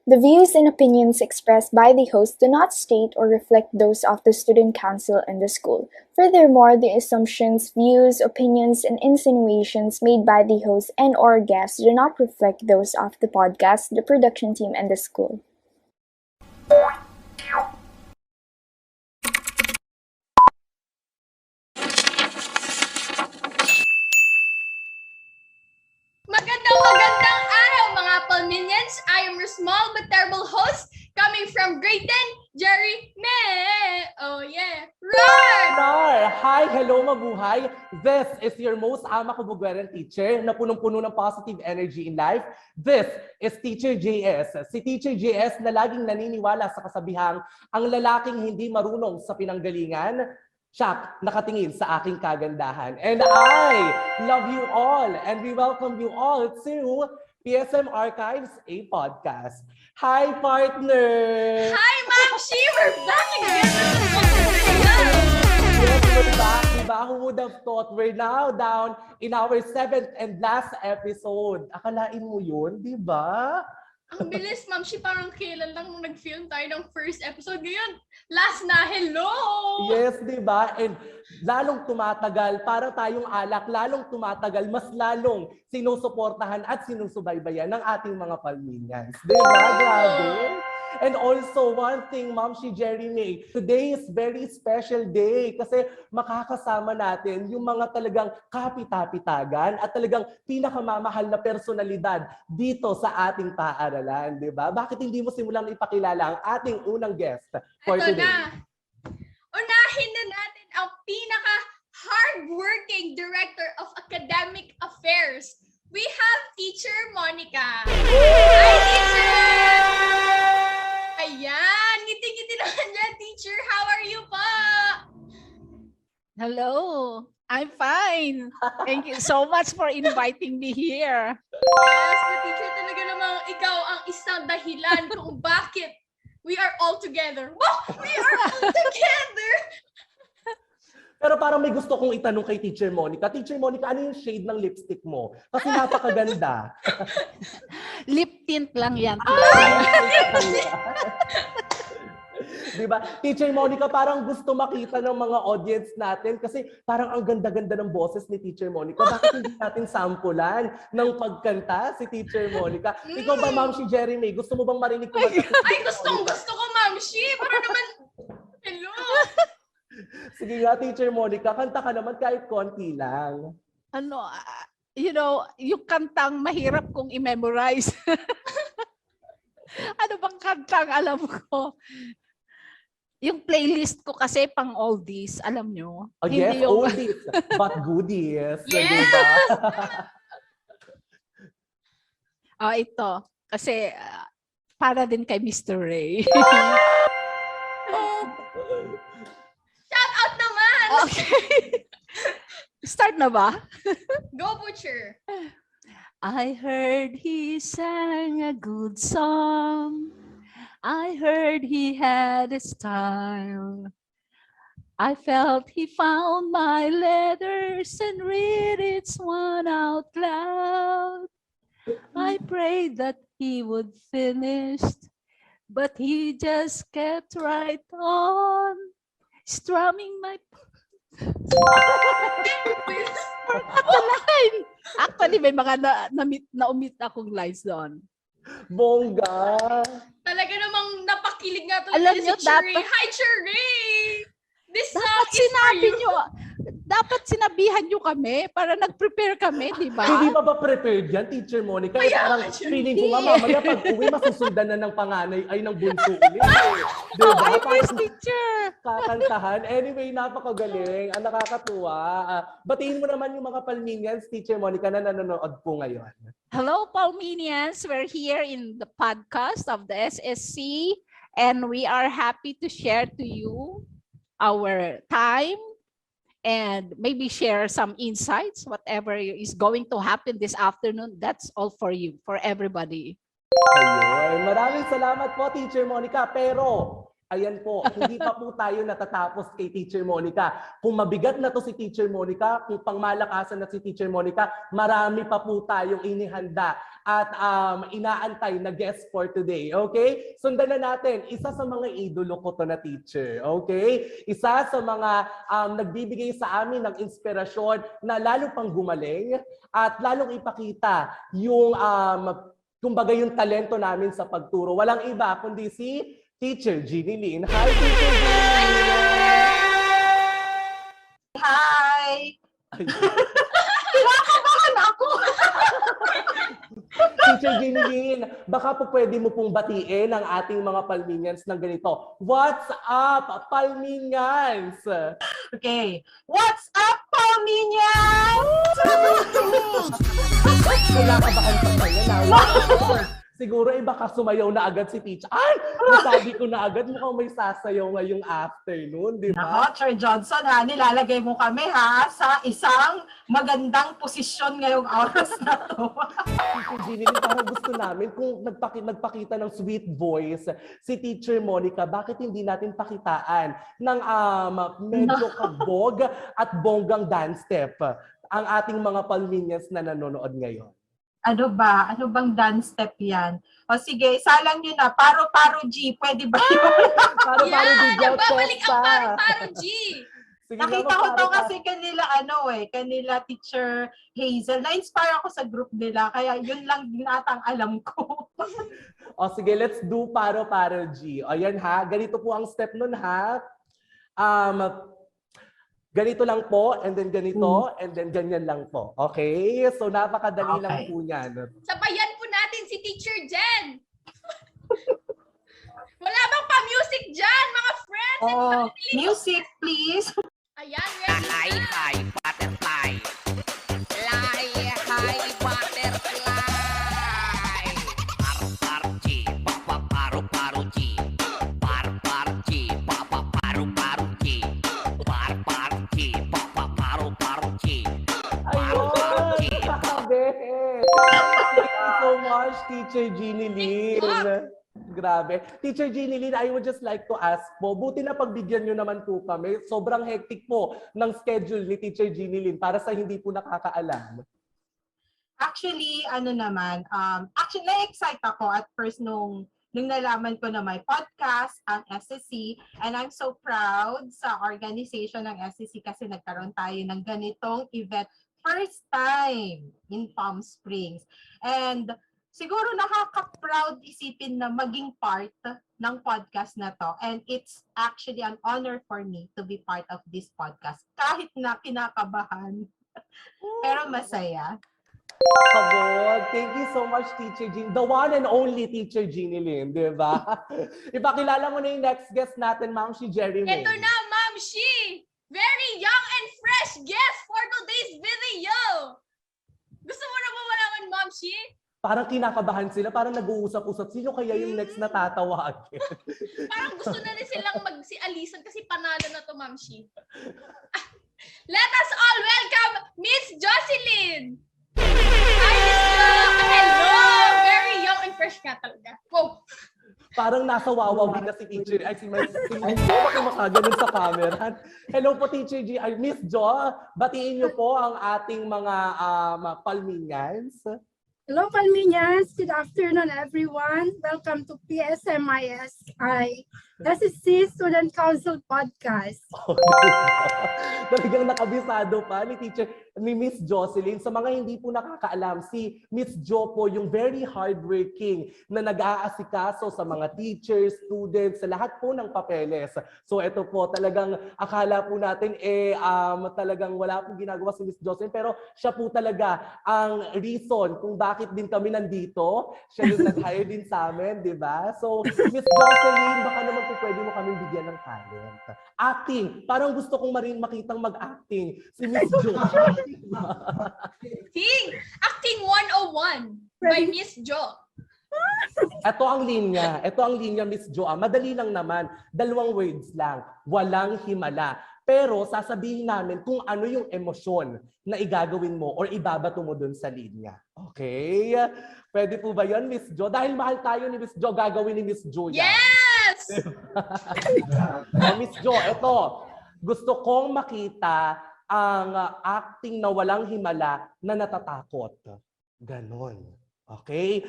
The views and opinions expressed by the host do not state or reflect those of the student council and the school. Furthermore, the assumptions, views, opinions, and insinuations made by the host and/or guests do not reflect those of the podcast, the production team, and the school. Magandang araw mga Palminians! I am your small but terrible host coming from grade 10, Jerry Me! Oh yeah! Roar! Hi! Hello, mabuhay! This is your most ama kabugweran teacher na punong-puno ng positive energy in life. This is Teacher JS. Si Teacher JS na laging naniniwala sa kasabihang ang lalaking hindi marunong sa pinanggalingan, siya nakatingin sa aking kagandahan. And I love you all and we welcome you all to PSM Archives, a podcast. Hi, partner! Hi, Ma'am Shi! We're back again! Yes, we're back. Diba? Who would have thought we're now down in our 7th and last episode? Akalain mo yun, di ba? Ang bilis, Ma'am Shi. Parang kailan lang nung nag-film tayo ng first episode. Ngayon, last na. Hello! Yes, di ba? And lalong tumatagal, para tayong alak, lalong tumatagal, mas lalong sinusuportahan at sinusubaybayan ng ating mga Palminians. Di ba? Grabe! And also, one thing, Ma'am Shi Jerry May, today is very special day kasi makakasama natin yung mga talagang kapitapitagan at talagang pinakamamahal na personalidad dito sa ating paaralan, di ba? Bakit hindi mo simulang ipakilala ang ating unang guest for Ito today? na. Unahin na natin ang pinaka-hardworking Director of Academic Affairs. We have Teacher Monica. Hi, Teacher! Ayan, ngiti-ngiti naman dyan, Teacher. How are you pa? Hello, I'm fine. Thank you so much for inviting me here. Yes, the teacher talaga namang ikaw ang isang dahilan kung bakit we are all together. Wow, we are all together! Pero parang may gusto kong itanong kay Teacher Monica. Teacher Monica, ano yung shade ng lipstick mo? Kasi napakaganda. Lip tint lang yan. Diba? Teacher Monica, parang gusto makita ng mga audience natin kasi parang ang ganda-ganda ng boses ni Teacher Monica. Bakit hindi natin sampulan ng pagkanta si Teacher Monica? Ikaw ba, Ma'am si Jerry May, gusto mo bang marinig ko? Ay, gusto ko, Ma'am Shi. Para naman, hello. Sige nga, Teacher Monica, kanta ka naman kahit konti lang. Ano, yung kantang mahirap kong i-memorize. Ano bang kantang alam ko? Yung playlist ko kasi pang oldies, alam nyo? Oh, yes, yung... oldies, but goodies. Yes! Diba? Ito. Kasi para din kay Mr. Ray. Shout out naman! Okay. Start na ba? Go, Butcher! I heard he sang a good song. I heard he had a style. I felt he found my letters and read each one out loud. I prayed that he would finish, but he just kept right on strumming my line. Actually, may mga na-omit akong lines doon. Bongga! Talaga namang napakilig nga talaga Alam si nyo, Cherry. dapat- Hi, Cherry! This song Dapat is for you. dapat sinabihan nyo kami para nag-prepare kami, di ba? Hindi ba prepared yan, Teacher Monica? Kaya Parang nga, Teacher. feeling ko nga mamaya pag uwi, masusundan na ng panganay ay ng bunso ulit. Diba? Oh, I miss Parang teacher. kakantahan. Anyway, napakagaling. Ang nakakatuwa. Batiin mo naman yung mga Palminians, Teacher Monica, na nanonood po ngayon. Hello, Palminians. We're here in the podcast of the SSC and we are happy to share to you our time and maybe share some insights, whatever is going to happen this afternoon. That's all for you, for everybody. Ayun. Maraming salamat po, Teacher Monica. Pero Ayan po, hindi pa po tayo natatapos kay Teacher Monica. Kung mabigat na to si Teacher Monica, kung pangmalakasan na si Teacher Monica, marami pa po tayong inihanda at inaantay na guest for today. Okay? Sundan na natin, isa sa mga idolo ko to na teacher. Okay? Isa sa mga nagbibigay sa amin ng inspirasyon na lalo pang gumaling at lalong ipakita yung kumbaga yung talento namin sa pagturo. Walang iba kundi si Teacher Jeannie Lynn. Hi, Teacher Jeannie Lynn! Hi! Kinakabahan ako! Teacher Jeannie Lynn, baka po pwede mo pong batiin ang ating mga Palminians ng ganito. What's up, Palminians? Okay. What's up, Palminians? Kinakabahan pa kayo na. Siguro baka sumayaw na agad si Teacher. Ay! Nasabi ko na agad, mukhang may sasayaw ngayong afternoon, di ba? Nako, Sir Johnson, ha, nilalagay mo kami ha sa isang magandang posisyon ngayong oras na to. Teacher Jeannie, parang gusto namin kung nagpakita ng sweet voice si Teacher Monica, bakit hindi natin pakitaan ng medyo kabog at bonggang dance step ang ating mga Palminians na nanonood ngayon? Ano ba? Ano bang dance step yan? O sige, isalang nyo na. Paro-paro G. Pwede ba yun? Paro-paro G. Nagbabalik ang paro-paro G. Sige, Nakita ko to kasi kanila Teacher Hazel. Na-inspire ako sa group nila. Kaya yun lang din atang alam ko. O sige, let's do paro-paro G. O yan ha, ganito po ang step nun ha. Ganito lang po, and then ganito, and then ganyan lang po. Okay? So, napakadali lang po yan. Sabayan po natin si Teacher Jen. Wala bang pa-music dyan, mga friends? Oh, music, please. Ayan, ready na. High butterfly. Fly high butterfly. Par G, papa paru G. Par G, papa paru G. Par G, papa paru G. Ayun! Sabi! Thank you so much, Teacher Jeannie Lynn. Grabe. Teacher Jeannie Lynn, I would just like to ask po, buti na pagbigyan nyo naman po kami. Sobrang hectic po ng schedule ni Teacher Jeannie Lynn para sa hindi po nakakaalam. Actually, na-excite ako at first nung nalaman ko na may podcast ang SSC, and I'm so proud sa organization ng SSC kasi nagkaroon tayo ng ganitong event first time in Palm Springs. And siguro nakaka-proud isipin na maging part ng podcast na to, and it's actually an honor for me to be part of this podcast kahit na kinakabahan pero masaya. Pagod. Thank you so much, Teacher Jean. The one and only Teacher Jeannie Lynn, di ba? Ipakilala mo na yung next guest natin, Ma'am si Jerry May. Ito na, Ma'am Shi. Very young and fresh guest for today's video. Gusto mo na ba malaman, Ma'am Shi? Parang kinakabahan sila, parang nag-uusap-usap. Sino kaya yung next na tatawagin? Parang gusto na rin silang mag-si-alisan kasi panalo na to, Ma'am Shi. Let us all welcome Miss Jocelyn. Hi, Miss Jo. Hello! Very young and fresh ka talaga. Wow. Parang nasa wawawin na si Teacher. Ay, si Miss Jo, bakit makaganon sa camera? Hello po, Teacher G. Ay, Miss Jo, batiin niyo po ang ating mga Palminians. Hello, Palminians. Good afternoon, everyone. Welcome to PSM SSC Student Council Podcast. Oh, talagang nakabisado pa ni Miss Jocelyn. Sa mga hindi po nakakaalam, si Miss Jo po yung very hardworking na nag-aasikaso sa mga teachers, students, sa lahat po ng papeles. So ito po, talagang akala po natin talagang wala pong ginagawa si Miss Jocelyn, pero siya po talaga ang reason kung bakit din kami nandito. Siya yung nag-hire din sa amin, di ba? So Miss Jocelyn, baka naman po pwede mo kami bigyan ng talent. Acting. Parang gusto kong makitang mag-acting si Miss Jo. Acting 101 by Miss Jo. Ito ang linya, Miss Jo. Madali lang naman. 2 words lang. Walang himala. Pero sasabihin namin kung ano yung emosyon na igagawin mo or ibabato mo dun sa linya. Okay? Pwede po ba yun, Miss Jo? Dahil mahal tayo ni Miss Jo, gagawin ni Miss Jo yan. Yes! Miss Jo, eto. Gusto kong makita ang acting na walang himala na natatakot. Ganon. Okay?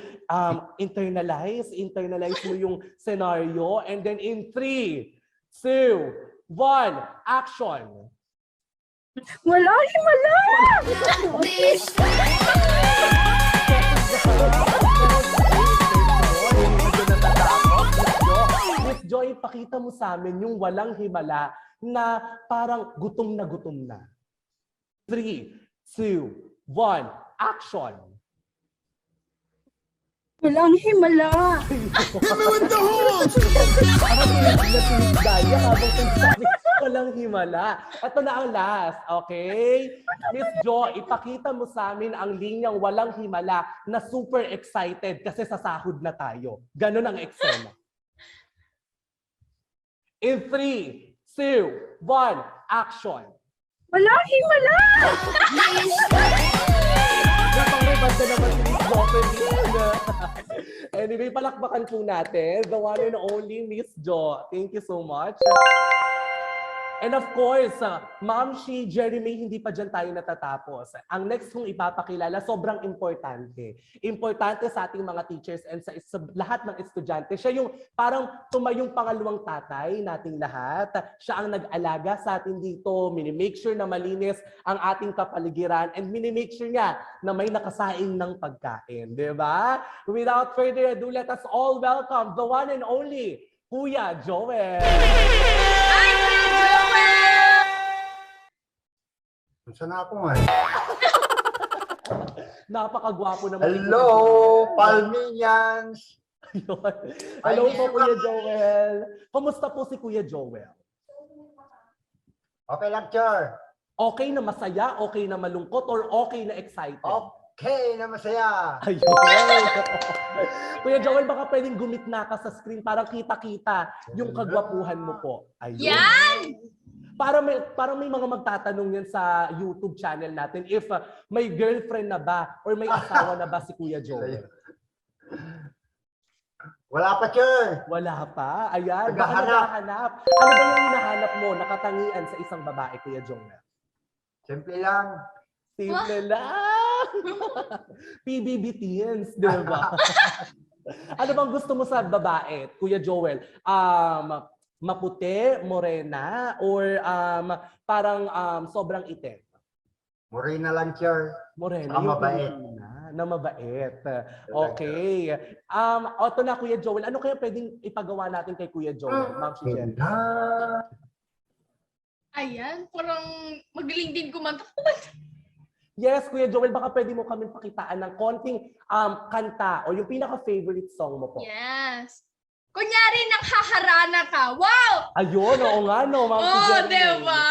Internalize mo yung scenario, and then in 3, 2, 1, action! Wala himala! Miss Joy, pakita mo sa amin yung walang himala na parang gutom na. 3, 2, 1, action! Walang himala! Walang himala. Ito na ang last, okay? Miss Jo, ipakita mo sa amin ang linyang walang himala na super excited kasi sasahod na tayo. Ganon ang eksena. In 3, 2, 1, action! Walang himala! Napang-rebad na naman si Miss Jocelyn. Anyway, palakbakan po natin the one and only Miss Jo. Thank you so much. And of course, Ma'am Shi, Jeremy, hindi pa dyan tayo natatapos. Ang next kong ipapakilala, sobrang importante. Importante sa ating mga teachers and sa lahat ng estudyante. Siya yung parang tumayong pangalawang tatay nating lahat. Siya ang nag-alaga sa atin dito, minimake sure na malinis ang ating kapaligiran, and minimake sure niya na may nakasaing ng pagkain. Diba? Without further ado, let us all welcome the one and only Kuya Joel. Hi, Kuya Joel! Saan na ako nga? Napakagwapo naman. Hello, Palminians! Hello po, Kuya Joel. Kumusta po si Kuya Joel? Okay lang, Char. Okay na masaya, okay na malungkot, or okay na excited? Okay na masaya. Ayun. Kuya Joel, baka pwedeng gumitna ka sa screen para kita-kita yung kagwapuhan mo po. Ayun. Yan! Para may mga magtatanong yan sa YouTube channel natin if may girlfriend na ba or may asawa na ba si Kuya Joel. Wala pa, Char. Wala pa? Ayan. Baka Naghahanap. naghahanap. Ano ba yung hinahanap mo, nakatangian sa isang babae, Kuya Joel? Simple lang. Simple lang. PBB teens, di ba? Ano bang gusto mo sa babae, Kuya Joel? Maputi, morena, or parang sobrang itim? Morena lang, Char. Morena. Saka yung mabait. Pilipina, na mabait. Okay. Ito na, Kuya Joel. Ano kaya pwedeng ipagawa natin kay Kuya Joel? Ma'am si Jen. Ayan, parang magaling din kumanta. Yes, Kuya Joel, baka pwede mo kami pakitaan ng konting kanta o yung pinaka-favorite song mo po. Yes. Kunyari, nanghaharana ka. Wow! Ayun, oo nga, no, Ma'am si Jen. Diba?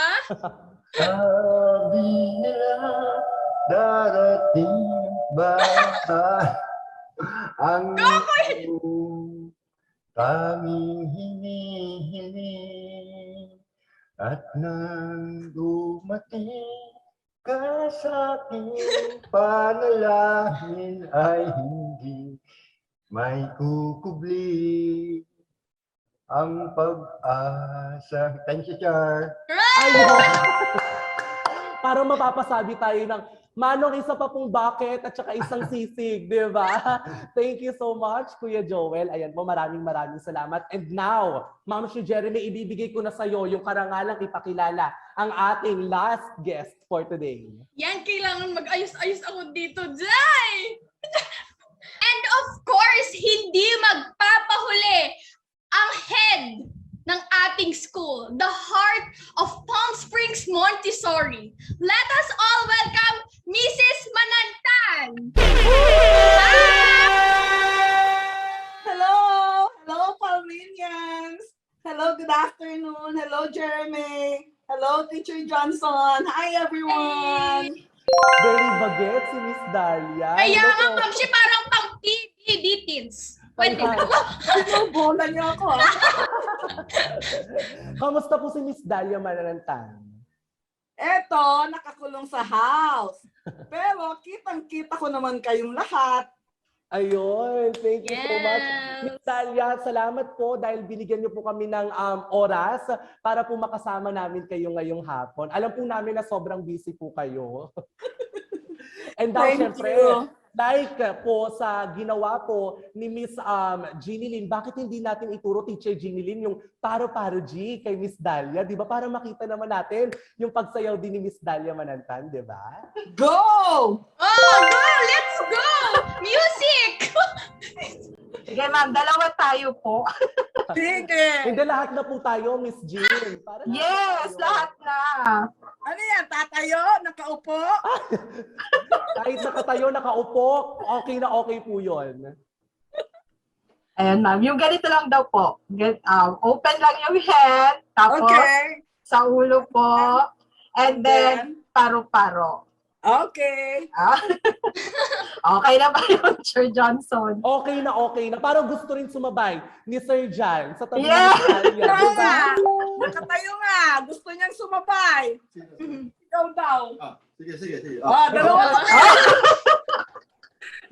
Sabi nila, darating ba ang tanging hinihiling at nang dumating ka sa aking panalangin ay hindi may kukubli ang pag-asa. Thank you, Char. Ayun. Para mapapasabi tayo ng manong isa pa pong bucket at saka isang sisig, di ba? Thank you so much, Kuya Joel. Ayan po, maraming salamat. And now, Ma'am si Jeremy, ibibigay ko na sa iyo yung karangalang ipakilala ang ating last guest for today. Yan, kailangan mag-ayos-ayos ako dito, Jai! And of course, hindi magpapahuli ang head ng ating school, the heart of Palm Springs Montessori. Let us all welcome Mrs. Manantan! Hello! Hello, Palminians! Hello, good afternoon. Hello, Jeremy. Hello, Teacher Johnson. Hi, everyone. Very baget si Miss Dalia. Kaya Hello nga, po. ma'am, siya parang pang PBB teens. Pwede Ayan. ba? Bola niyo ako, ha? Kamusta po si Miss Dalia Manantan? Eto, nakakulong sa house. Pero kitang-kita ko naman kayong lahat. Ayun, thank you so much. Miss Yes. Dalia, salamat po dahil binigyan niyo po kami ng oras para po makasama namin kayo ngayong hapon. Alam po namin na sobrang busy po kayo. And now, Thank syempre, you. like po sa ginawa po ni Miss Jeannie Lynn, bakit hindi natin ituro, Teacher Jeannie Lynn, yung Paro-Paro G kay Miss Dalia, di ba? Para makita naman natin yung pagsayaw din ni Miss Dalia Manantan, di ba? Go! Oh, go! Let's go! Music! Sige ma'am, dalawa tayo po. Sige. Hindi lahat na po tayo, Miss Jean. Para Yes, lahat na. Ano yan? Tatayo? Nakaupo? Kahit nakatayo, nakaupo, okay na okay po yun. Ayan ma'am, yung ganito lang daw po. Open lang yung head, tapos Okay. sa ulo po, and then paro-paro. Okay. Ah. Okay na ba yun, Sir Johnson? Okay na. Parang gusto rin sumabay ni Sir Jan sa tabi Yeah. ni Dalia, Ikaw di ba? nga. Nakatayo nga. Gusto niyang sumabay. Ikaw daw. Sige. Dalawa kami.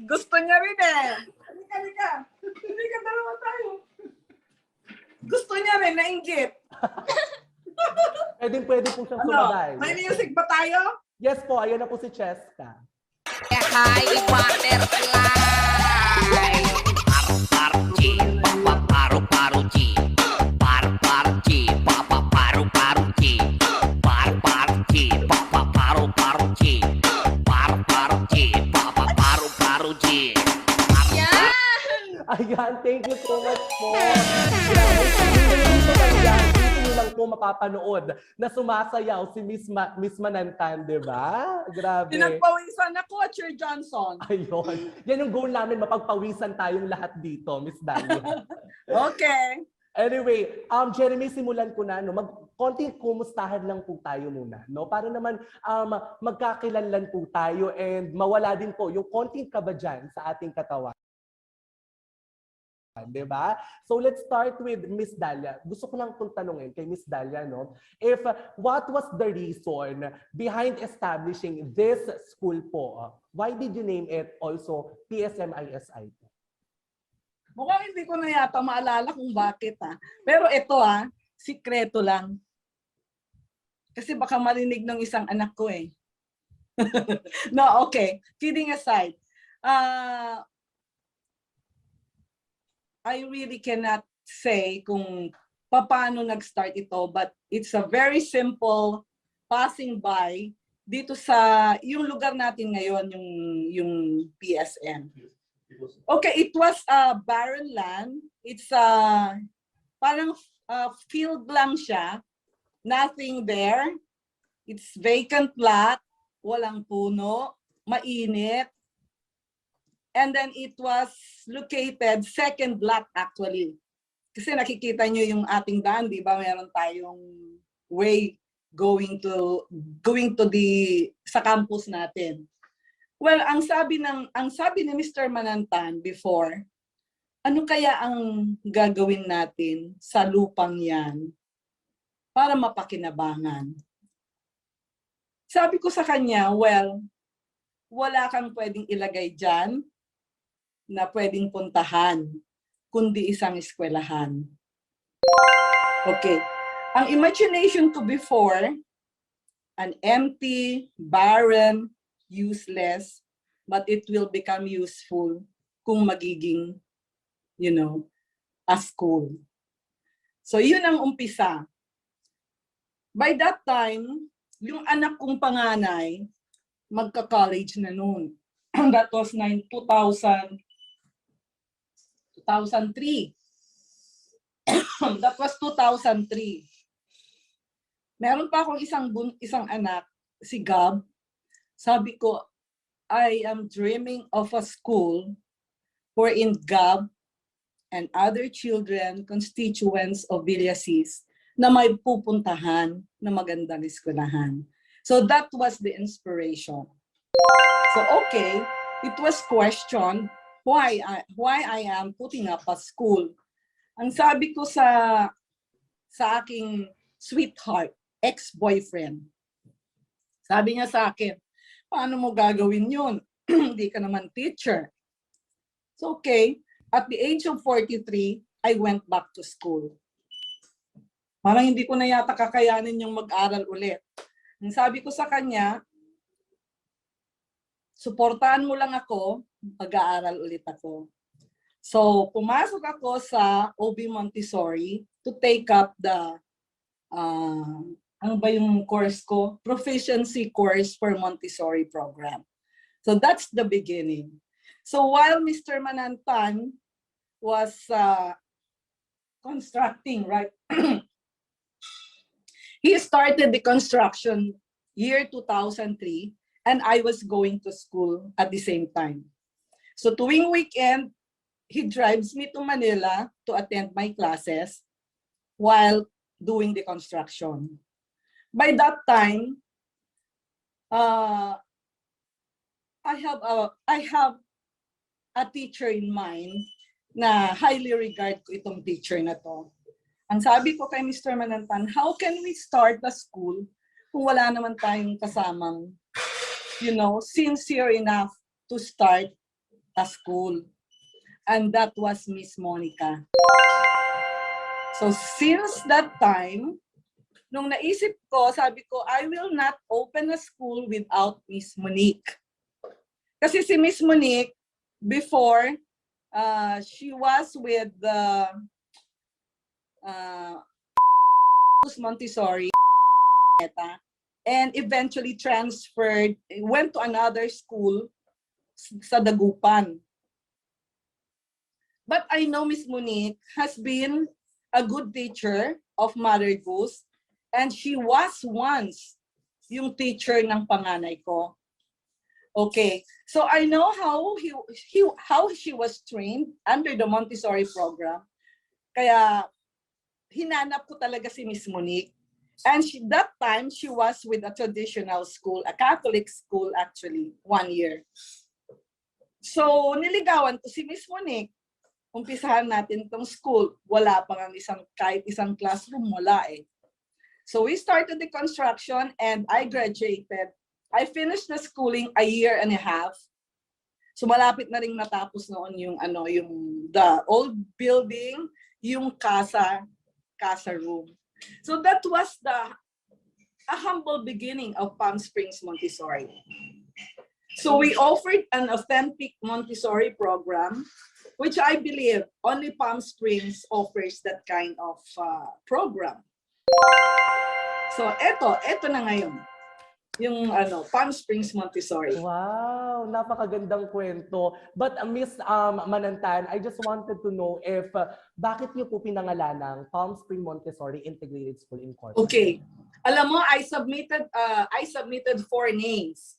Gusto niya rin eh. Halika. Halika, dalawa tayo. Gusto niya rin, nainggit. Pwede po siyang sumabay. May music ba tayo? Yes po, ayan na po si Cheska. Hi, butterfly. Par-par-chi, papa-paro-paro-chi. Par-par-chi, papa-paro-paro-chi. Par-par-chi, papa-paro-paro-chi. Par-par-chi, papa-paro-paro-chi. Yan! Ayan, thank you so much po. Grabe, dito nyo lang po mapapanood na sumasayaw si Miss Manantan, di ba? Grabe. Pinagpawisan ako, Sir Johnson. Ayun. Yan yung goal namin, mapagpawisan tayong lahat dito, Miss Dalia. Okay. Anyway, Jeremy, simulan ko na. No? Konting kumustahan lang po tayo muna. No? Para naman magkakilanlan po tayo and mawala din po yung konting kaba dyan sa ating katawan. Diba? So let's start with Miss Dalia. Gusto ko lang itong tanungin kay Miss Dalia, no? If what was the reason behind establishing this school po? Why did you name it also PSM ISI? Mukhang hindi ko na yata maalala kung bakit ha. Pero ito sikreto lang. Kasi baka marinig ng isang anak ko eh. No, okay. Kidding aside. I really cannot say kung paano nag-start ito, but it's a very simple passing by dito sa yung lugar natin ngayon, yung PSM. Okay, it was a barren land. It's parang field lang siya. Nothing there. It's vacant lot, walang puno, mainit. And then it was located second lot actually. Kasi nakikita nyo yung ating daan, di ba? Meron tayong way going to sa campus natin. Well, ang sabi ni Mr. Manantan before, ano kaya ang gagawin natin sa lupang yan para mapakinabangan? Sabi ko sa kanya, well, wala kang pwedeng ilagay dyan na pwedeng puntahan, kundi isang eskwelahan. Okay. Ang imagination ko before, an empty, barren, useless, but it will become useful kung magiging, a school. So yun ang umpisa. By that time, yung anak kong panganay, magka-college na noon. That was 2003. That was 2003. Meron pa akong isang anak, si Gab. Sabi ko, I am dreaming of a school wherein Gab and other children, constituents of Villasis, na may pupuntahan na magandang eskwelahan. So that was the inspiration. So okay, it was questioned why I am putting up a school. Ang sabi ko sa aking sweetheart, ex-boyfriend, sabi niya sa akin, paano mo gagawin yun? Hindi ka naman teacher. So okay, at the age of 43, I went back to school. Parang hindi ko na yata kakayanin yung mag-aral ulit. Ang sabi ko sa kanya, suportahan mo lang ako, mag-aaral ulit ako. So, pumasok ako sa OB Montessori to take up the, ano ba yung course ko? Proficiency course for Montessori program. So, that's the beginning. So, while Mr. Manantan was constructing, right? He started the construction year 2003, and I was going to school at the same time. So tuwing weekend, he drives me to Manila to attend my classes while doing the construction. By that time, I have a teacher in mind na highly regard ko itong teacher na to. Ang sabi ko kay Mr. Manantan, how can we start a school kung wala naman tayong kasamang, sincere enough to start a school? And that was Miss Monica. So since that time, nung naisip ko, sabi ko, I will not open a school without Miss Monique. Kasi si Miss Monique, before, she was with the Montessori and eventually transferred, went to another school sa Dagupan. But I know Miss Monique has been a good teacher of Mother Goose, and she was once yung teacher ng panganay ko. Okay, so I know how she was trained under the Montessori program. Kaya hinanap ko talaga si Miss Monique. And that time, she was with a traditional school, a Catholic school actually, 1 year. So, niligawan ko si Miss Monique. Umpisahan natin tong school. Wala pa nga kahit isang classroom, wala eh. So, we started the construction and I graduated. I finished the schooling a year and a half. So, malapit na rin matapos noon yung the old building, yung casa room. So that was a humble beginning of Palm Springs Montessori. So we offered an authentic Montessori program, which I believe only Palm Springs offers that kind of program. So eto na ngayon, yung Palm Springs Montessori. Wow, napakagandang kwento. But Miss Manantan, I just wanted to know if bakit niyo po pinangalanang Palm Springs Montessori Integrated School Incorporated? Okay. Alam mo, I submitted 4 names.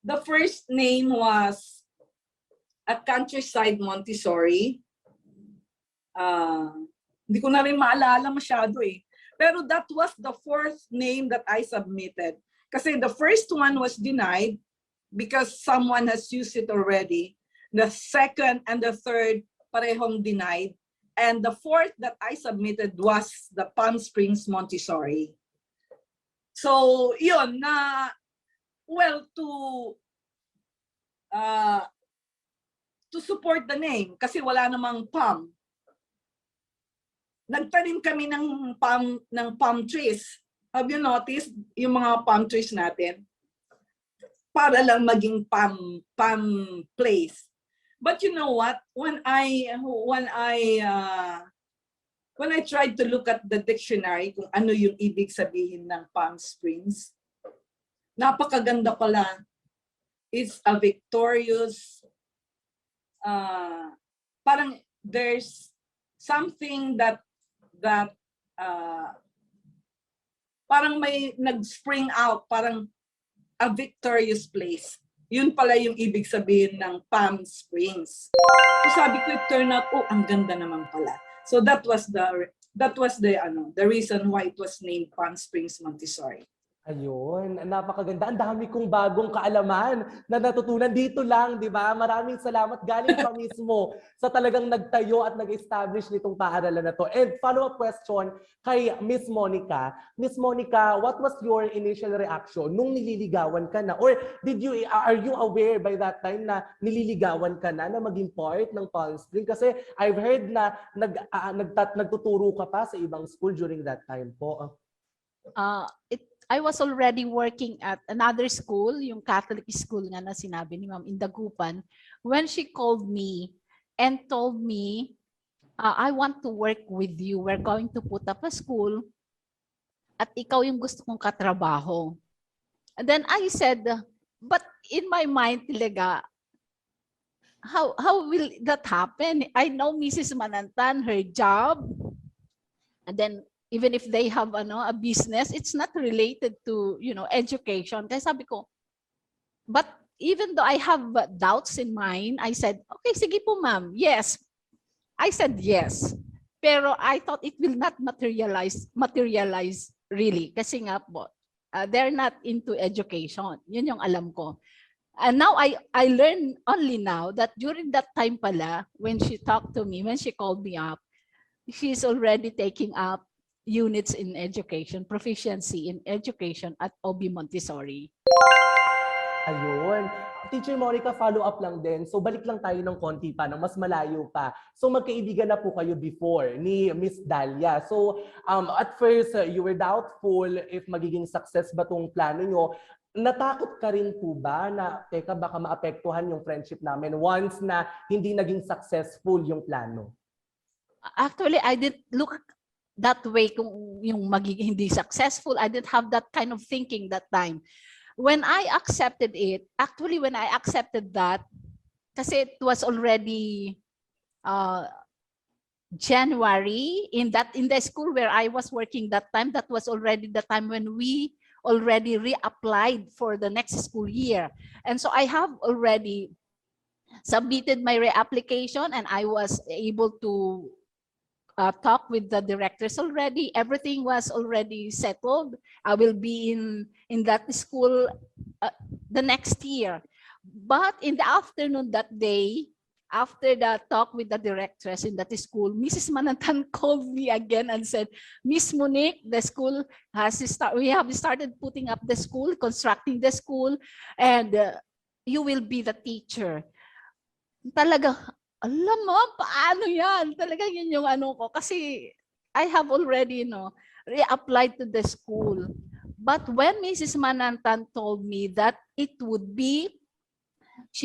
The first name was a Countryside Montessori. Hindi ko na rin maalala masyado eh. Pero that was the 4th name that I submitted. Kasi the first one was denied because someone has used it already. The second and the third, parehong denied. And the 4th that I submitted was the Palm Springs Montessori. So, yun, to support the name, kasi wala namang palm. Nagtanim kami ng palm trees. Have you noticed yung mga palm trees natin? Para lang maging palm place. But you know what? When I tried to look at the dictionary kung ano yung ibig sabihin ng Palm Springs, napakaganda pala. It's a victorious, parang there's something that parang may nag-spring out, parang a victorious place. Yun pala yung ibig sabihin ng Palm Springs. So sabi ko, it turned out, ang ganda naman pala. So that was the reason why it was named Palm Springs Montessori. Ayun, napakaganda. Ang dami kong bagong kaalaman na natutunan dito lang, di ba? Maraming salamat galing pa mismo sa talagang nagtayo at nag-establish nitong paaralan na to. And follow-up question kay Miss Monica. Miss Monica, what was your initial reaction nung nililigawan ka na? Or are you aware by that time na nililigawan ka na maging part ng Palm Spring? Kasi I've heard na nagtuturo ka pa sa ibang school during that time po. I was already working at another school, yung Catholic school nga na sinabi ni Ma'am in Dagupan, when she called me and told me, I want to work with you. We're going to put up a school at ikaw yung gusto kong katrabaho. And then I said, but in my mind talaga, how will that happen? I know Mrs. Manantan, her job, and then even if they have a business, it's not related to education. Kaya sabi ko, but even though I have doubts in mind, I said, okay, sige po ma'am, yes. I said yes. Pero I thought it will not materialize really. Kasi nga po, they're not into education. Yun yung alam ko. And now I learn only now that during that time pala, when she talked to me, when she called me up, she's already taking up units in education, proficiency in education at OB Montessori. Ayun. Teacher Monica, follow up lang din. So balik lang tayo ng konti pa, ng mas malayo pa. So magkaibigan na po kayo before ni Miss Dalia. So at first, you were doubtful if magiging success ba tong plano nyo. Natakot ka rin po ba na, teka, baka maapektuhan yung friendship namin once na hindi naging successful yung plano? Actually, I didn't look that way kung yung magiging hindi successful. I didn't have that kind of thinking that time. When I accepted it, actually when I accepted that, kasi it was already January in the school where I was working that time, that was already the time when we already reapplied for the next school year. And so I have already submitted my reapplication and I was able to talk with the directors already. Everything was already settled. I will be in that school the next year. But in the afternoon that day, after the talk with the directress in that school, Mrs. Manantan called me again and said, Miss Monique, the school we have started putting up the school, constructing the school, and you will be the teacher. Talaga, alam mo, paano yan? Talaga yun yung ko. Kasi I have already, reapplied to the school. But when Mrs. Manantan told me that she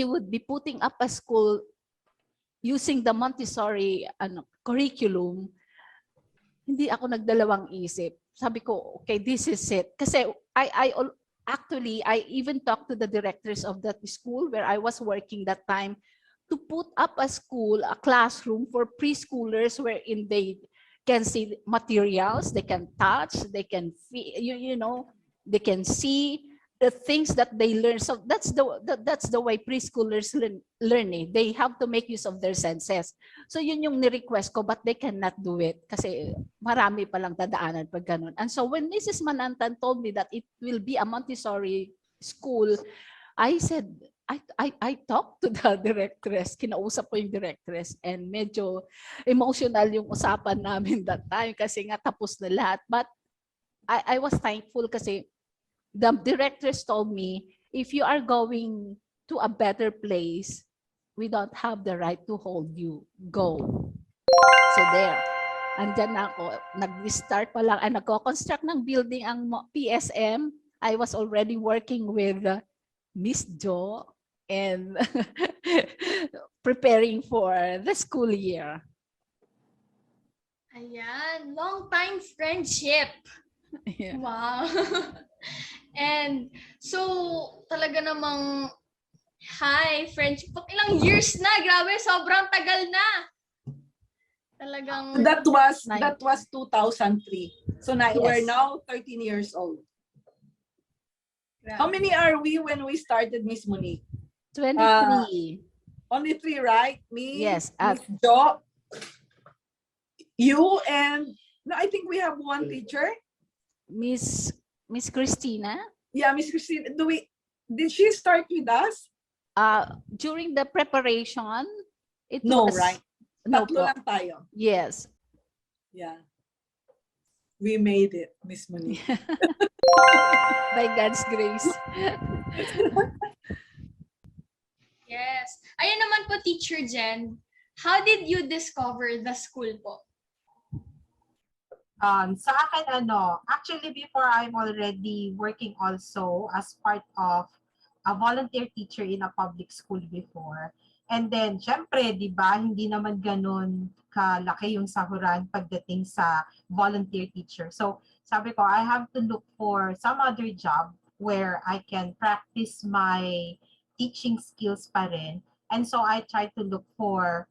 would be putting up a school using the Montessori curriculum, hindi ako nagdalawang isip. Sabi ko, okay, this is it. Kasi I even talked to the directors of that school where I was working that time, to put up a school, a classroom for preschoolers wherein they can see materials, they can touch, they can they can see the things that they learn. So that's the way preschoolers learn. They have to make use of their senses. So yun yung ni-request ko, but they cannot do it kasi marami palang dadaanan pag ganun. And so when Mrs. Manantan told me that it will be a Montessori school, I said, I talked to the directress, kinausap ko yung directress, and medyo emotional yung usapan namin that time kasi nga tapos na lahat. But I was thankful kasi the directress told me, if you are going to a better place, we don't have the right to hold you. Go. So there. Andyan na ako. Nag-start pa lang. Nagko-construct ng building ang PSM. I was already working with Miss Jo and preparing for the school year. Ayan, long time friendship. Yeah. Wow. And so talaga namang friendship. Ilang years na, grabe, sobrang tagal na. Talagang That was 2003. So now we're now 13 years old. grabe. How many are we when we started, Miss Monique? 23. Only 3, right? Me, Yes, Miss Jo, you, and no, I think we have one teacher. Miss Miss Christina. Yeah, Miss Christine, did she start with us? During the preparation, it No, was right? no Tatlo po. lang tayo. Yes. Yeah. We made it, Miss Monique. By God's grace. Yes. Ayun naman po, Teacher Jen. How did you discover the school po? Sa akin, actually before I'm already working also as part of a volunteer teacher in a public school before. And then, syempre, di ba, hindi naman ganun kalaki yung sahuran pagdating sa volunteer teacher. So, sabi ko, I have to look for some other job where I can practice my teaching skills pa rin. And so, I try to look for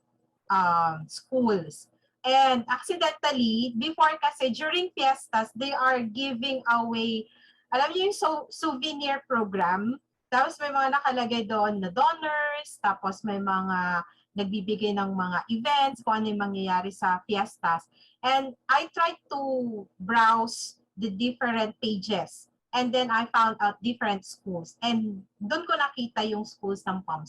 schools. And accidentally, before kasi, during fiestas, they are giving away, alam niyo yung souvenir program. Tapos may mga nakalagay doon na donors, tapos may mga nagbibigay ng mga events, kung ano yung mangyayari sa fiestas. And I tried to browse the different pages. And then I found out different schools. And doon ko nakita yung schools ng Palm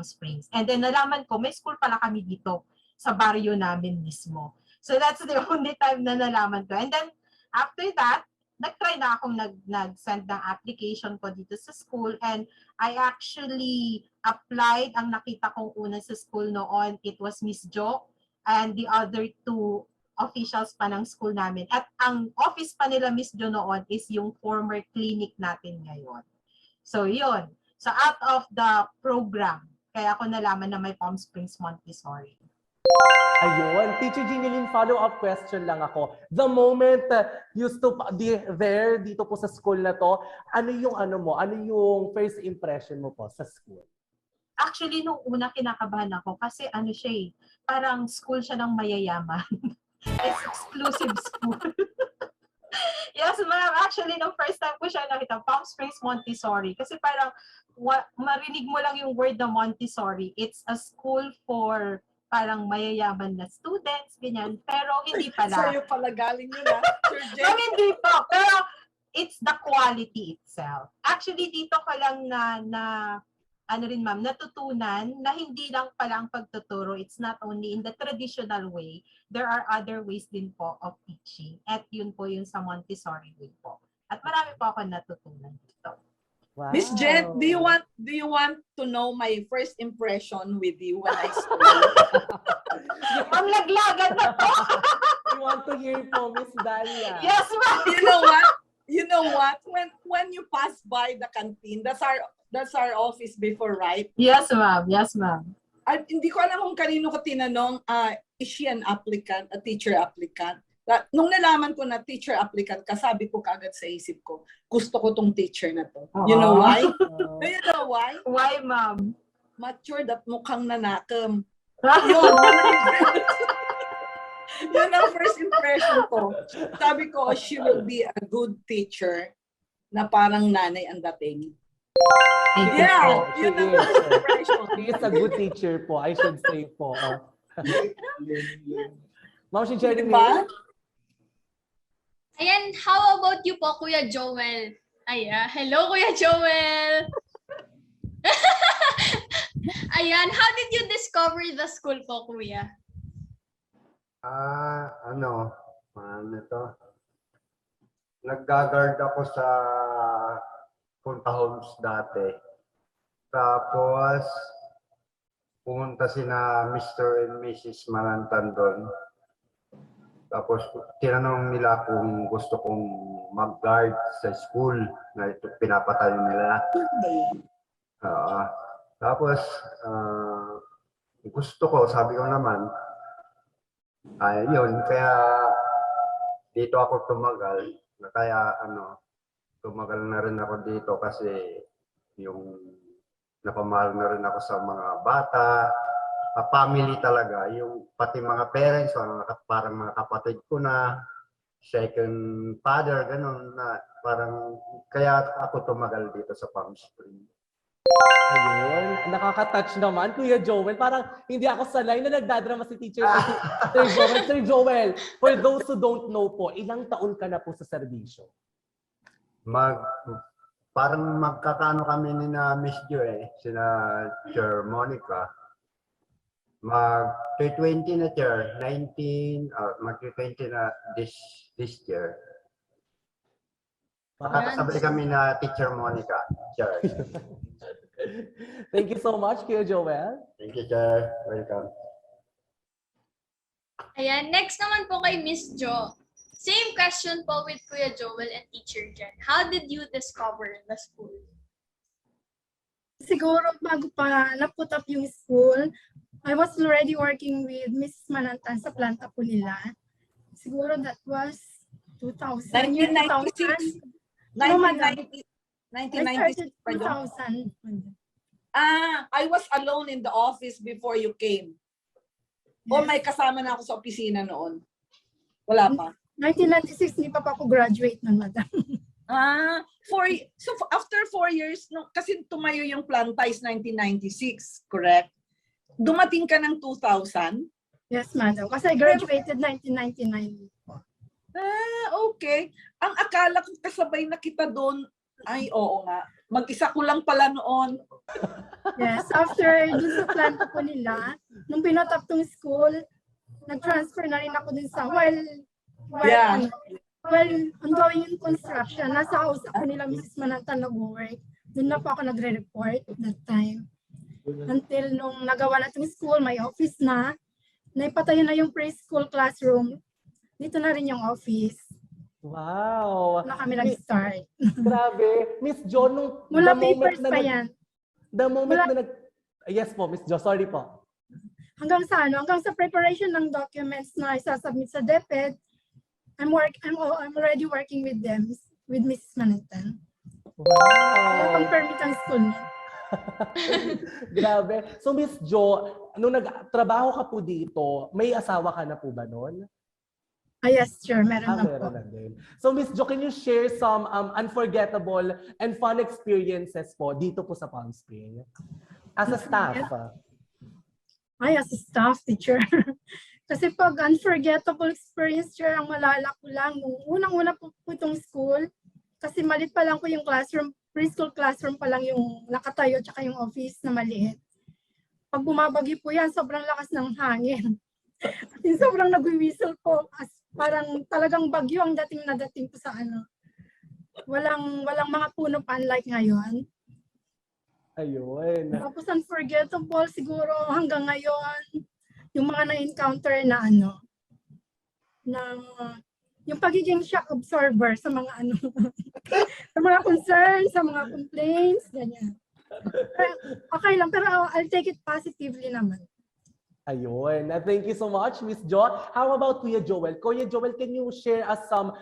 Springs. And then nalaman ko, may school pala kami dito sa baryo namin mismo. So that's the only time na nalaman ko. And then after that, nag-try na akong nag-send ng application ko dito sa school, and I actually applied. Ang nakita kong una sa school noon, it was Miss Jo and the other two officials pa ng school namin. At ang office pa nila Miss Jo noon is yung former clinic natin ngayon. So yun. So out of the program, kaya ako nalaman na may Palm Springs Montessori. Ayun, Teacher Jeneline, follow-up question lang ako. The moment you stood there, dito po sa school na to, ano yung first impression mo po sa school? Actually, nung una kinakabahan ako kasi siya parang school siya ng mayayaman. It's exclusive school. Yes, ma'am. Actually, nung first time ko siya nakita, Palm Springs Montessori. Kasi parang marinig mo lang yung word na Montessori. It's a school for parang mayayaman na students, ganyan. Pero hindi pala. Sa'yo pala galing yun, ha? Sir Jen? No, hindi po. Pero it's the quality itself. Actually, dito ko lang natutunan na hindi lang pala ang pagtuturo. It's not only in the traditional way. There are other ways din po of teaching. At yun po yung sa Montessori way po. At marami po ako natutunan dito. Wow. Miss Jen, do you want to know my first impression with you when I saw you? Ang laglagan na po! We want to hear po, Miss Dalia. Yes, ma'am! You know what? When you pass by the canteen, that's our office before, right? Yes, ma'am. Yes, ma'am. Hindi ko alam kung kanino ko tinanong, is she an applicant, a teacher applicant? Nung nalaman ko na teacher applicant, kasabi ko kaagad sa isip ko, gusto ko tong teacher na to. You know why? Do you know why? Why, ma'am? Matured at mukhang nanakam. Yun ang first impression ko. Sabi ko, she will be a good teacher na parang nanay ang dating. Yeah, yun ang first impression. She is a good teacher po, I should say po. Ma'am, si Jeremy. Diba? Ayan, how about you po, Kuya Joel? Hello, Kuya Joel! Ayan, how did you discover the school po, Kuya? Nag-guard ako sa Punta Homes dati. Tapos, pumunta sina Mr. and Mrs. Marantan doon. Tapos, tinanong nila kung gusto kong mag-guard sa school na ito pinapatayo nila. Tapos, gusto ko, sabi ko naman, yun, kaya dito ako tumagal. Kaya, tumagal na rin ako dito kasi yung napamahal na rin ako sa mga bata, family talaga, yung pati mga parents, parang mga kapatid ko na, second father, ganun na, parang, kaya ako tumagal dito sa Palm Springs. Ayun, nakaka-touch naman, Kuya Joel. Parang hindi ako sanay na nagdadrama si Teacher Sir Joel. Sir Joel, for those who don't know po, ilang taon ka na po sa serbisyo? parang magkakano kami ni na Miss Jo sina Chair Monica. Mag-20 na Chair, 19, mag-20 na this year. Makakasabay kami na Teacher Monica, Chair. Thank you so much, Kuya Joel. Thank you, Chair. Welcome. Ayan, next naman po kay Miss Jo. Same question po with Kuya Joel and Teacher Jen. How did you discover the school? Siguro bago pa na-put up yung school, I was already working with Mrs. Manantan sa planta po nila. Siguro that was 2000. 1996. 1996. I started 2000. I was alone in the office before you came. O may kasama na ako sa opisina noon? Wala pa. 1996, hindi pa ako graduate nun, madam. So after 4 years, no, kasi tumayo yung planta is 1996, correct? Dumating ka ng 2000? Yes, madam. Kasi I graduated 1999. Okay. Ang akala ko kasabay na kita doon, ay oo nga, mag-isa ko lang pala noon. Yes, after dun sa planta po nila, nung pinatap tong school, nag-transfer na rin ako dun sa ongoing in construction. Nasa house ako nila, Mrs. Manantan, nag-work. Doon na po ako nagre-report that time. Until nung nagawa na itong school, may office na. Naipatayo na yung preschool classroom. Dito na rin yung office. Wow! Na kami nag-start. Grabe. Miss Jo, nung mula papers pa yan. The moment na Yes po, Miss Jo. Sorry po. Hanggang sa preparation ng documents na isasubmit sa DepEd, I'm already working with them, with Mrs. Manantan. Wow! Ang permit ang school niya. Grabe. So Miss Jo, nung nagtrabaho ka po dito, may asawa ka na po ba noon? Yes, sure. Meron na po. Meron na din. So Miss Jo, can you share some unforgettable and fun experiences po dito po sa Palm Spring? As a staff. As a staff teacher. Kasi pag unforgettable experience, sure, ang malala ko lang, nung unang-una po itong school, kasi malit pa lang po yung classroom, preschool classroom pa lang yung nakatayo, tsaka yung office na maliit. Pag bumabagi po yan, sobrang lakas ng hangin. At sobrang nag-whistle po, parang talagang bagyo ang dating na dating po sa ano. Walang mga puno pa, unlike ngayon. Ayun. Tapos unforgettable siguro hanggang ngayon, yung mga na-encounter na yung pagiging shock absorber sa mga sa mga concerns, sa mga complaints, ganyan. Okay lang, pero I'll take it positively naman. Ayun. Thank you so much, Miss Jo. How about Kuya Joel? Kuya Joel, can you share us some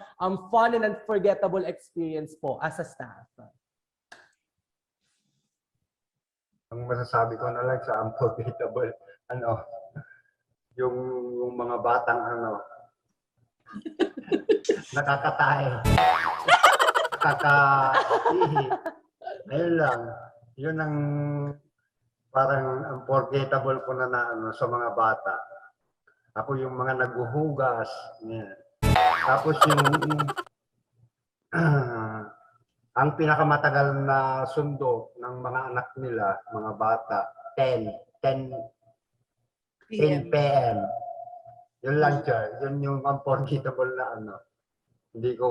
fun and unforgettable experience po as a staff? Ang masasabi ko na lang sa unforgettable, yung mga batang nakakatae, nakakaihi. Ayun lang. Yun ang parang unforgettable ko na sa mga bata. Ako yung mga naghuhugas. Yeah. Tapos yung ang pinakamatagal na sundo ng mga anak nila, mga bata, 10 p.m. Yun lang siya. Yun yung unforgettable na hindi ko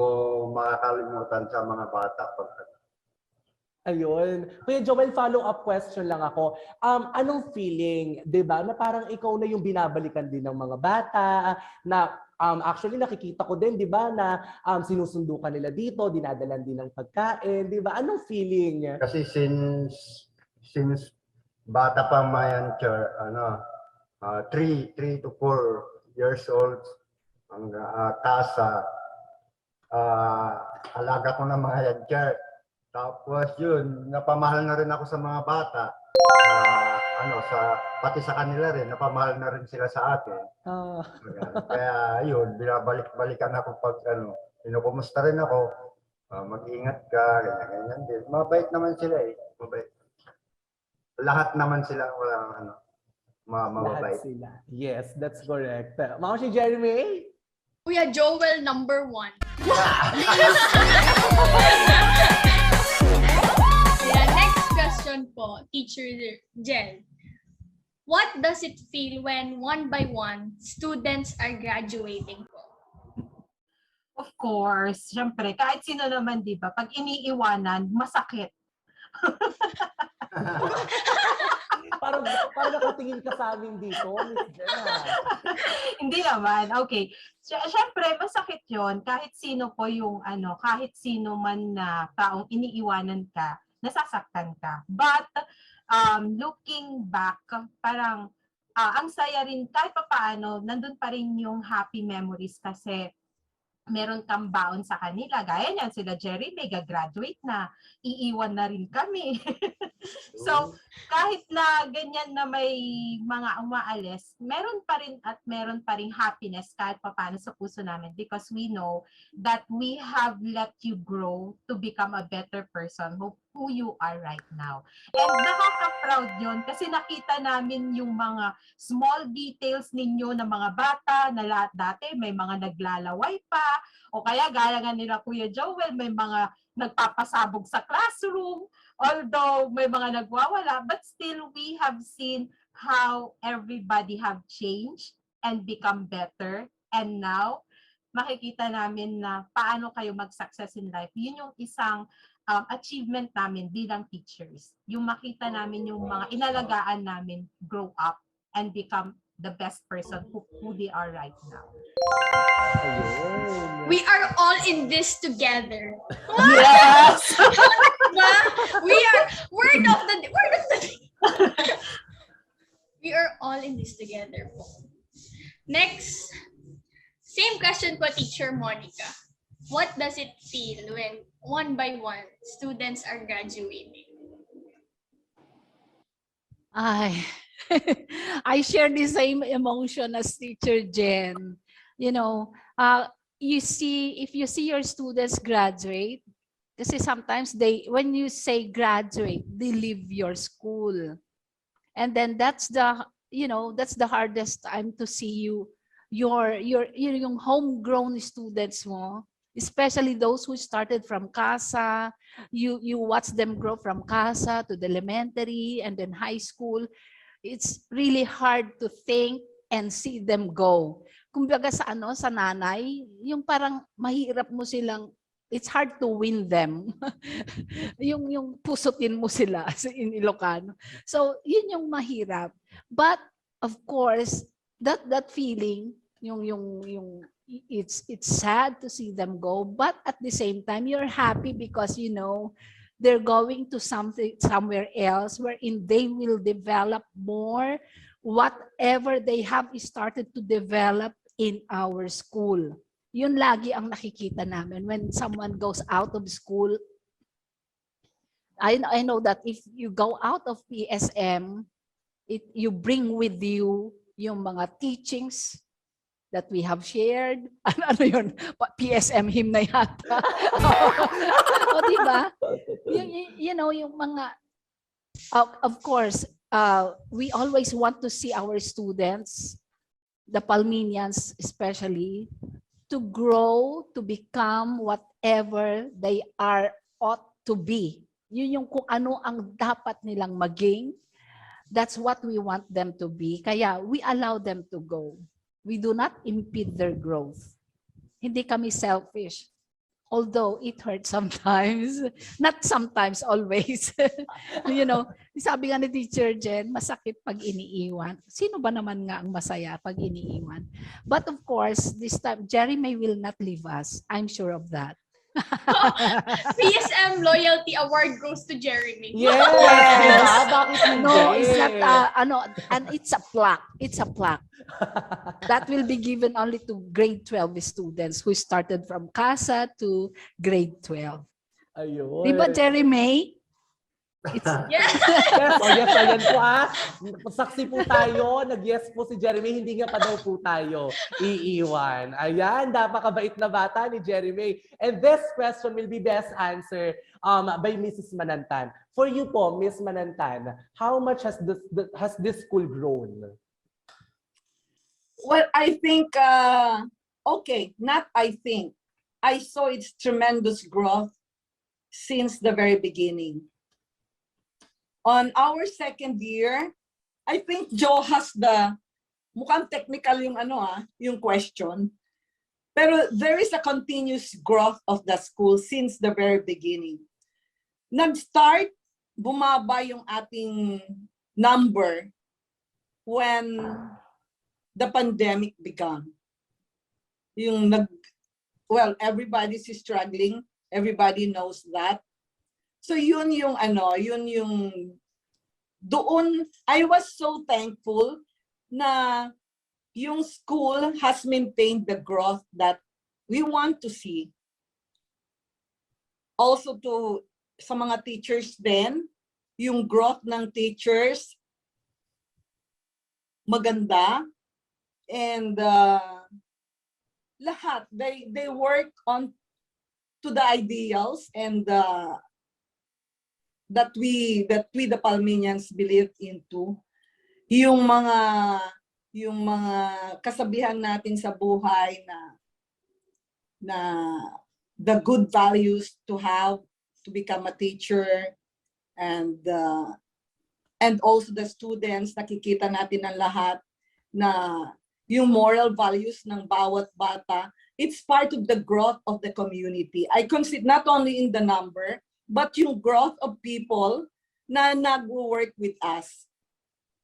makakalimutan sa mga bata. Ayun. Kuya Joel, follow-up question lang ako. Anong feeling, 'di ba, na parang ikaw na yung binabalikan din ng mga bata, na actually nakikita ko din, 'di ba, na sinusundo ka nila dito, dinadalan din ng pagkain, 'di ba? Anong feeling? Kasi since bata pa mayan, 3 to 4 years old, ang tasa, alaga ko na mga yan, Chair. Tapos yun, napamahal na rin ako sa mga bata. Pati sa kanila rin, napamahal na rin sila sa akin. Kaya yun, binabalik-balikan ako pag kinukumusta rin ako. Mag-ingat ka, ganyan din. Mabait naman sila mabait. Lahat naman sila, walang mababait. Lahat sila. Yes, that's correct. Ma'am si Jeremy? Kuya Joel, number 1. Yeah, next question po, Teacher Jen. What does it feel when one by one students are graduating po? Of course, syempre, kahit sino naman, di ba, pag iniiwanan, masakit. Parang nakatingin ka sa amin dito, Miss Jenna. Hindi naman. Okay. Syempre, masakit yon kahit sino po yung kahit sino man na taong iniiwanan ka, nasasaktan ka. But, looking back, parang, ang saya rin, kahit pa paano, nandun pa rin yung happy memories kasi meron kang baon sa kanila. Gaya niyan, sila Jerry may gagraduate na. Iiwan na rin kami. So, kahit na ganyan na may mga umaalis, meron pa rin at meron pa rin happiness kahit paano sa puso namin because we know that we have let you grow to become a better person who you are right now. And nakaka-proud yun kasi nakita namin yung mga small details ninyo na mga bata na lahat dati may mga naglalaway pa o kaya gaya nga nila Kuya Joel, may mga nagpapasabog sa classroom, although may mga nagwawala, but still we have seen how everybody have changed and become better. And now, makikita namin na paano kayo mag-success in life. Yun yung isang achievement namin bilang teachers. Yung makita namin yung mga inalagaan namin grow up and become the best person who they are right now. We are all in this together. Yes! We are word of the day. We are all in this together po. Next, same question po, Teacher Monica. What does it feel when one by one students are graduating? I share the same emotion as Teacher Jen. You know, if you see your students graduate, kasi sometimes when you say graduate, they leave your school. And then that's the hardest time to see yung homegrown students mo, especially those who started from CASA. You watch them grow from CASA to the elementary and then high school. It's really hard to think and see them go. Kumbaga sa nanay, yung parang mahirap mo silang, it's hard to win them. yung pusutin mo sila in Ilocano. So, yun yung mahirap. But of course, that feeling, it's sad to see them go, but at the same time you're happy because they're going to somewhere else wherein they will develop more whatever they have started to develop in our school. Yun lagi ang nakikita namin when someone goes out of school. I know that if you go out of PSM, you bring with you yung mga teachings that we have shared. Ano yun? PSM hymn na yata. O diba? Yung mga, of course, we always want to see our students, the Palminians especially, to grow, to become whatever they ought to be. Yun yung kung ano ang dapat nilang maging. That's what we want them to be. Kaya we allow them to go. We do not impede their growth. Hindi kami selfish. Although it hurts sometimes. Not sometimes, always. Sabi nga ni Teacher Jen, masakit pag iniiwan. Sino ba naman nga ang masaya pag iniiwan? But of course, this time, Jeremy will not leave us. I'm sure of that. PSM Loyalty Award goes to Jeremy. Yes! No, it's not, and it's a plaque. It's a plaque. That will be given only to grade 12 students who started from CASA to grade 12. Ayun. Di ba, Jeremy? Yes. Yes, ayan po Saksi po tayo. Nag-yes po si Jeremy. Hindi nga pa daw po tayo iiwan. Ayan, napakabait na bata ni Jeremy. And this question will be best answered by Mrs. Manantan. For you po, Miss Manantan, how much has this school grown? Well, I think, not I think. I saw its tremendous growth since the very beginning. On our second year, I think Joe has the, mukhang technical yung yung question. Pero there is a continuous growth of the school since the very beginning. Nag-start, bumaba yung ating number when the pandemic began. Well, everybody's struggling. Everybody knows that. So yun yung doon, I was so thankful na yung school has maintained the growth that we want to see. Also sa mga teachers din, yung growth ng teachers, maganda. And lahat, they work on to the ideals and that we the Palminians believe into. Yung mga kasabihan natin sa buhay na the good values to have to become a teacher, and also the students, nakikita natin ang lahat na yung moral values ng bawat bata, it's part of the growth of the community. I consider not only in the number, but yung growth of people na nag-work with us.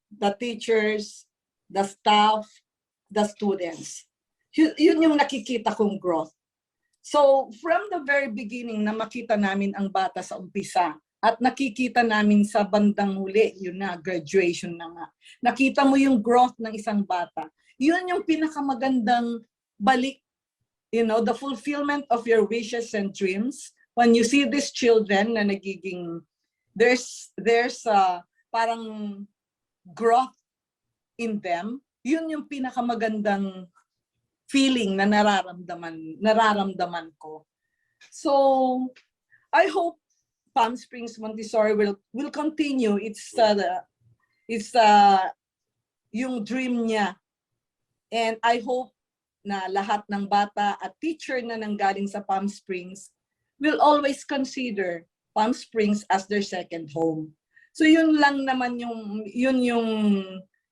The teachers, the staff, the students. Yun yung nakikita kong growth. So from the very beginning na makita namin ang bata sa umpisa at nakikita namin sa bandang huli, yun na, graduation na nga. Nakita mo yung growth ng isang bata. Yun yung pinakamagandang balik, the fulfillment of your wishes and dreams. When you see these children na nagiging, there's parang growth in them, yun yung pinakamagandang feeling na nararamdaman ko. So I hope Palm Springs Montessori will continue it's yung dream niya, and I hope na lahat ng bata at teacher na nanggaling sa Palm Springs will always consider Palm Springs as their second home. So yun lang naman yun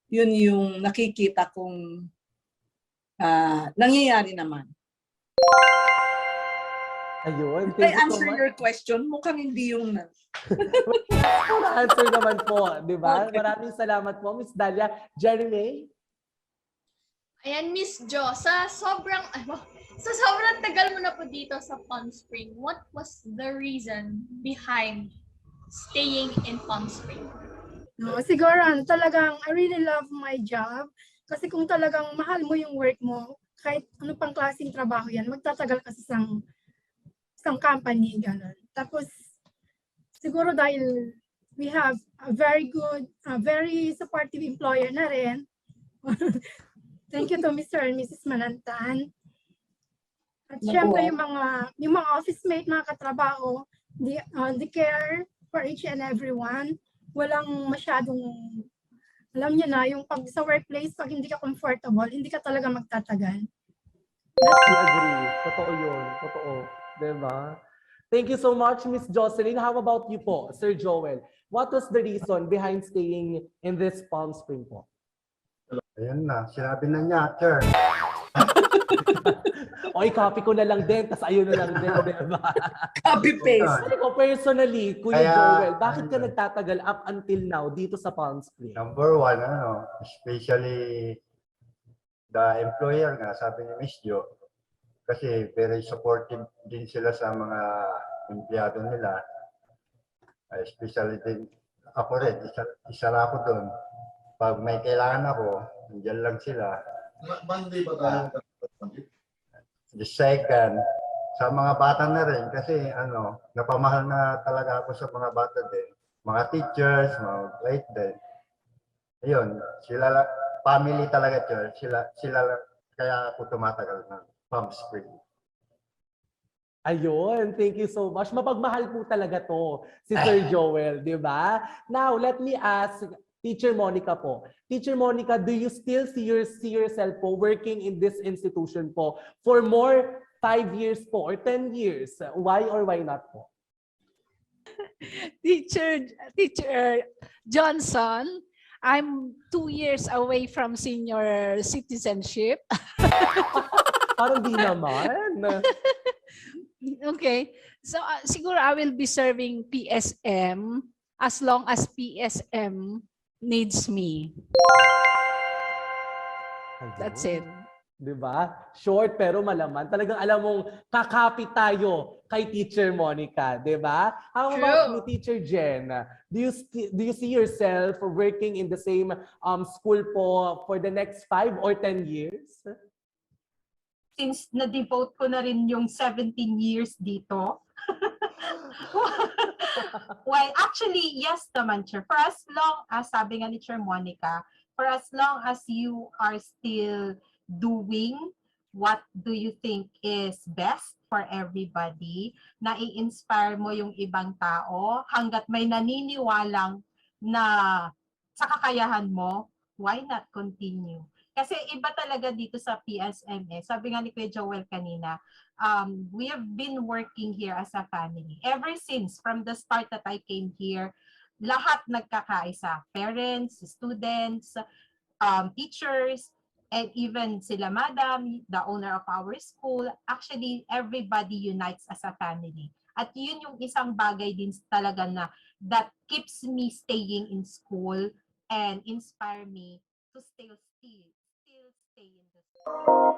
yung nakikita kong nangyayari naman. Ayun. Did I answer your question? Mukhang hindi yung answer naman po, di ba? Okay. Maraming salamat po, Miss Dalia. Jeremy? Ayan, Miss Jo, sa sobrang tagal mo na po dito sa Palm Spring, what was the reason behind staying in Palm Spring? No, siguro talagang I really love my job kasi kung talagang mahal mo yung work mo, kahit ano pang klaseng trabaho yan, magtatagal ka sa isang company, gano'n. Tapos siguro dahil we have a very good, very supportive employer na rin. Thank you to Mr. and Mrs. Manantan. At syempre yung mga office mate, mga katrabaho, the care for each and everyone. Walang masyadong, alam niyo na, yung pag sa workplace, pag hindi ka comfortable, hindi ka talaga magtatagal. I agree. Totoo yun. Totoo. Diba? Thank you so much, Miss Jocelyn. How about you po, Sir Joel? What was the reason behind staying in this Palm Spring po? Ayun na, sinabi na niya, sir. O, i-copy ko na lang din, tas ayun na lang din, diba? copy-paste. Sabi ko, personally, Kuya Kaya, Joel, bakit ka nagtatagal up until now dito sa Palm Spring? Number one, especially the employer nga, sabi ni Miss Jo, kasi very supportive din sila sa mga empleyado nila. Especially din, ako rin, isa lang ako doon. Pag may kailangan ako, nandiyan lang sila. Monday ba tayo? The second, sa mga bata na rin, kasi napamahal na talaga ako sa mga bata din. Mga teachers, mga late din. Ayun, sila lang, family talaga, sila lang, kaya ako tumatagal ng Palm Spring. Ayun, thank you so much. Mapagmahal po talaga to si Sir Joel, di ba? Now, let me ask Teacher Monica po. Teacher Monica, do you still see yourself po working in this institution po for more 5 years po or 10 years? Why or why not po? Teacher Johnson, I'm 2 years away from senior citizenship. Parang di naman. Okay. So siguro I will be serving PSM as long as PSM needs me. That's it. Diba? Short pero malaman. Talagang alam mong kakapit tayo kay Teacher Monica, diba? How about you, Teacher Jen? Do you see yourself working in the same school po for the next 5 or 10 years? Since na-devote ko na rin yung 17 years dito. Well, actually, yes naman, Chair. For as long as, sabi nga ni Chair Monica, for as long as you are still doing what do you think is best for everybody, nai-inspire mo yung ibang tao, hanggat may naniniwalang na sa kakayahan mo, why not continue? Kasi iba talaga dito sa PSM eh. Sabi nga ni Kuya Joel kanina, we have been working here as a family. Ever since, from the start that I came here, lahat nagkakaisa. Parents, students, teachers, and even sila madam, the owner of our school, actually everybody unites as a family. At yun yung isang bagay din talaga na that keeps me staying in school and inspire me to still stay in the school.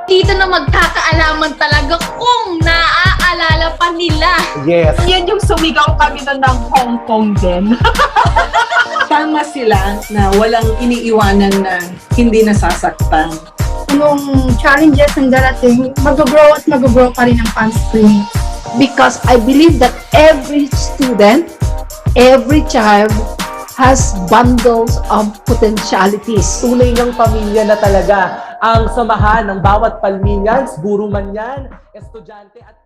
Dito na magkakaalaman talaga kung naaalala pa nila. Yes. Yan yung sumigaw kami doon ng Hong Kong din. Tama sila na walang iniiwanan na hindi nasasaktan. Anong challenges ang darating, mag-grow at mag-grow pa rin ang fan screen. Because I believe that every student, every child has bundles of potentialities. Tunay ng pamilya na talaga ang samahan ng bawat palminyans, guro man yan, estudyante at